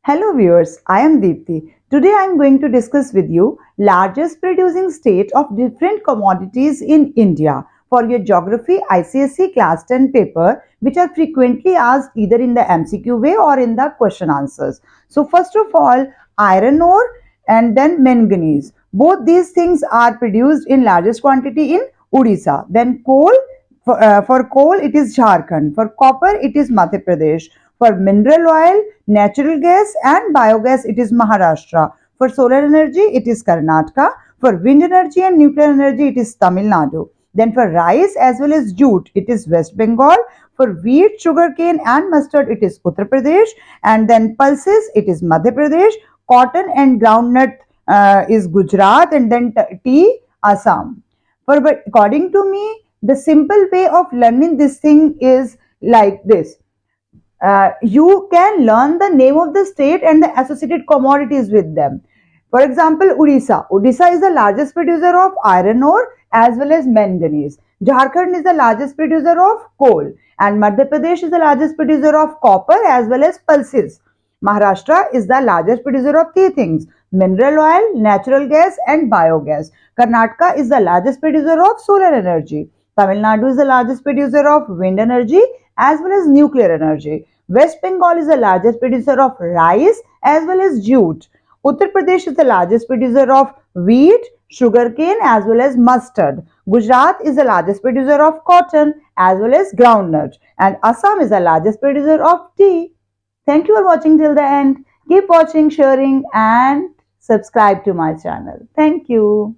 Hello viewers, I am Deepti. Today I am going to discuss with you largest producing state of different commodities in India for your geography ICSE class 10 paper, which are frequently asked either in the MCQ way or in the question answers. So first of all, iron ore and then manganese. Both these things are produced in largest quantity in Odisha. Then coal, for coal it is Jharkhand. For copper it is Madhya Pradesh. For mineral oil, natural gas and biogas, it is Maharashtra. For solar energy, it is Karnataka. For wind energy and nuclear energy, it is Tamil Nadu. Then for rice as well as jute, it is West Bengal. For wheat, sugarcane and mustard, it is Uttar Pradesh. And then pulses, it is Madhya Pradesh. Cotton and groundnut is Gujarat. And then tea, Assam. But according to me, the simple way of learning this thing is like this. You can learn the name of the state and the associated commodities with them. For example, Odisha. Odisha is the largest producer of iron ore as well as manganese. Jharkhand is the largest producer of coal, and Madhya Pradesh is the largest producer of copper as well as pulses. Maharashtra is the largest producer of three things: mineral oil, natural gas, and biogas. Karnataka is the largest producer of solar energy. Tamil Nadu is the largest producer of wind energy as well as nuclear energy. West Bengal is the largest producer of rice as well as jute. Uttar Pradesh is the largest producer of wheat, sugarcane as well as mustard. Gujarat is the largest producer of cotton as well as groundnut. And Assam is the largest producer of tea. Thank you for watching till the end. Keep watching, sharing and subscribe to my channel. Thank you.